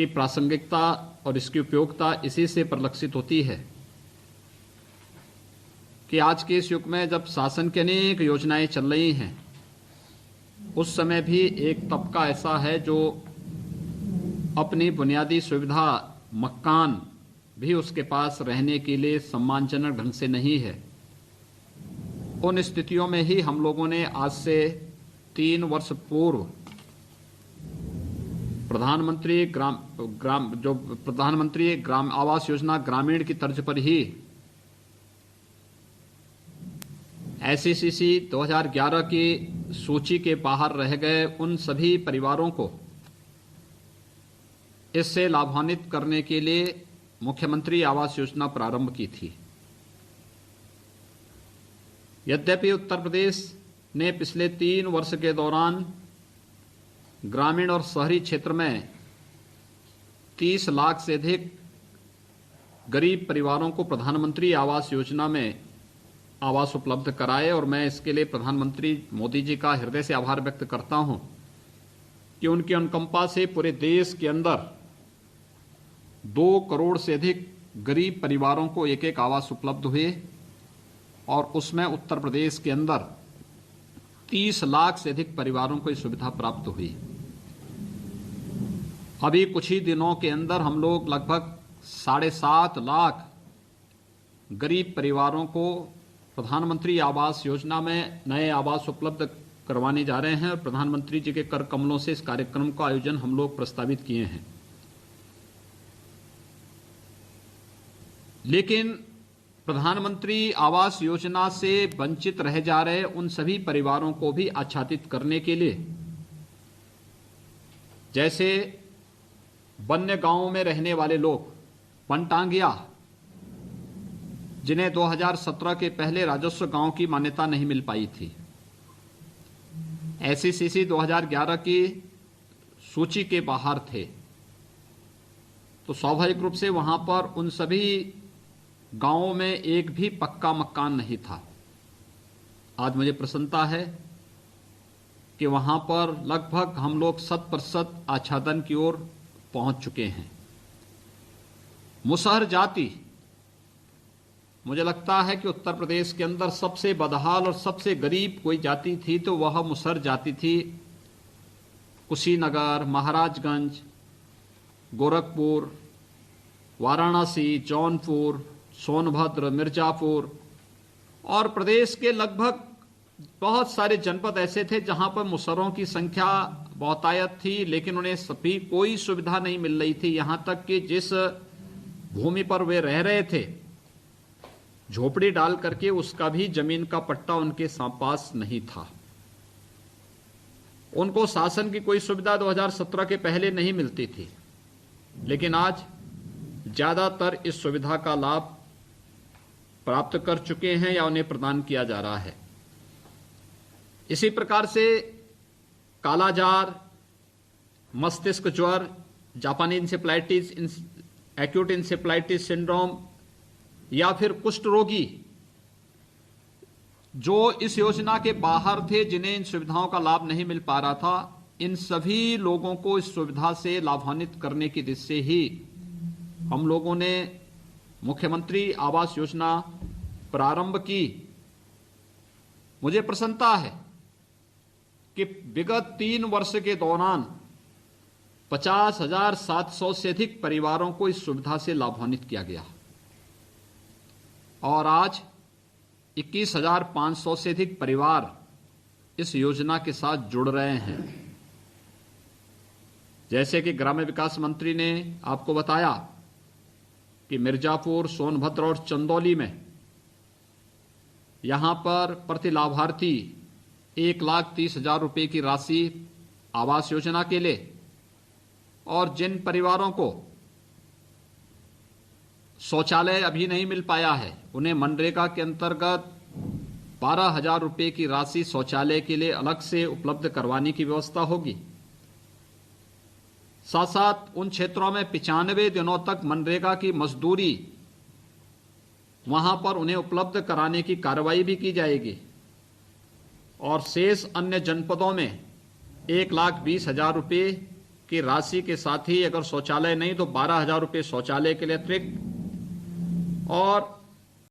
की प्रासंगिकता और इसकी उपयोगिता इसी से परिलक्षित होती है कि आज के इस युग में जब शासन की अनेक योजनाएं चल रही हैं, उस समय भी एक तबका ऐसा है जो अपनी बुनियादी सुविधा मकान भी उसके पास रहने के लिए सम्मानजनक ढंग से नहीं है। उन स्थितियों में ही हम लोगों ने आज से 3 वर्ष पूर्व प्रधानमंत्री ग्राम आवास योजना ग्रामीण की तर्ज पर ही एसईसीसी 2011 की सूची के बाहर रह गए उन सभी परिवारों को इससे लाभान्वित करने के लिए मुख्यमंत्री आवास योजना प्रारंभ की थी। यद्यपि उत्तर प्रदेश ने पिछले 3 वर्ष के दौरान ग्रामीण और शहरी क्षेत्र में 30 लाख से अधिक गरीब परिवारों को प्रधानमंत्री आवास योजना में आवास उपलब्ध कराए, और मैं इसके लिए प्रधानमंत्री मोदी जी का हृदय से आभार व्यक्त करता हूं कि उनकी अनुकंपा से पूरे देश के अंदर 2 करोड़ से अधिक गरीब परिवारों को एक एक आवास उपलब्ध हुए, और उसमें उत्तर प्रदेश के अंदर 30 लाख से अधिक परिवारों को ये सुविधा प्राप्त हुई। अभी कुछ ही दिनों के अंदर हम लोग लगभग 7.5 लाख गरीब परिवारों को प्रधानमंत्री आवास योजना में नए आवास उपलब्ध करवाने जा रहे हैं, और प्रधानमंत्री जी के कर कमलों से इस कार्यक्रम का आयोजन हम लोग प्रस्तावित किए हैं। लेकिन प्रधानमंत्री आवास योजना से वंचित रह जा रहे उन सभी परिवारों को भी आच्छादित करने के लिए, जैसे वन्य गांवों में रहने वाले लोग, वनटांगिया, जिन्हें 2017 के पहले राजस्व गांव की मान्यता नहीं मिल पाई थी, एसईसीसी 2011 की सूची के बाहर थे, तो स्वाभाविक रूप से वहां पर उन सभी गांवों में एक भी पक्का मकान नहीं था। आज मुझे प्रसन्नता है कि वहां पर लगभग हम लोग 100% आच्छादन की ओर पहुंच चुके हैं। मुसहर जाति, मुझे लगता है कि उत्तर प्रदेश के अंदर सबसे बदहाल और सबसे गरीब कोई जाति थी तो वह मुसहर जाति थी। कुशीनगर, महाराजगंज, गोरखपुर, वाराणसी, जौनपुर, सोनभद्र, मिर्जापुर और प्रदेश के लगभग बहुत सारे जनपद ऐसे थे जहां पर मुसहरों की संख्या बहुतायत थी, लेकिन उन्हें सभी कोई सुविधा नहीं मिल रही थी। यहां तक कि जिस भूमि पर वे रह रहे थे, झोपड़ी डाल करके, उसका भी जमीन का पट्टा उनके पास नहीं था। उनको शासन की कोई सुविधा 2017 के पहले नहीं मिलती थी, लेकिन आज ज्यादातर इस सुविधा का लाभ प्राप्त कर चुके हैं या उन्हें प्रदान किया जा रहा है। इसी प्रकार से कालाजार, मस्तिष्क ज्वर, जापानी इंसेफ्लाइटिस, एक्यूट इंसेफ्लाइटिस सिंड्रोम या फिर कुष्ठ रोगी जो इस योजना के बाहर थे, जिन्हें इन सुविधाओं का लाभ नहीं मिल पा रहा था, इन सभी लोगों को इस सुविधा से लाभान्वित करने की दिशा से ही हम लोगों ने मुख्यमंत्री आवास योजना प्रारंभ की। मुझे प्रसन्नता है कि विगत 3 वर्ष के दौरान 50,700 से अधिक परिवारों को इस सुविधा से लाभान्वित किया गया, और आज 21,500 से अधिक परिवार इस योजना के साथ जुड़ रहे हैं। जैसे कि ग्राम्य विकास मंत्री ने आपको बताया कि मिर्जापुर, सोनभद्र और चंदौली में यहां पर प्रति लाभार्थी 1,30,000 रुपये की राशि आवास योजना के लिए, और जिन परिवारों को शौचालय अभी नहीं मिल पाया है, उन्हें मनरेगा के अंतर्गत 12,000 रुपये की राशि शौचालय के लिए अलग से उपलब्ध करवाने की व्यवस्था होगी। साथ साथ उन क्षेत्रों में 95 दिनों तक मनरेगा की मजदूरी वहां पर उन्हें उपलब्ध कराने की कार्रवाई भी की जाएगी, और शेष अन्य जनपदों में 1,20,000 रुपये की राशि के साथ ही अगर शौचालय नहीं तो 12,000 रुपये शौचालय के लिए अतिरिक्त और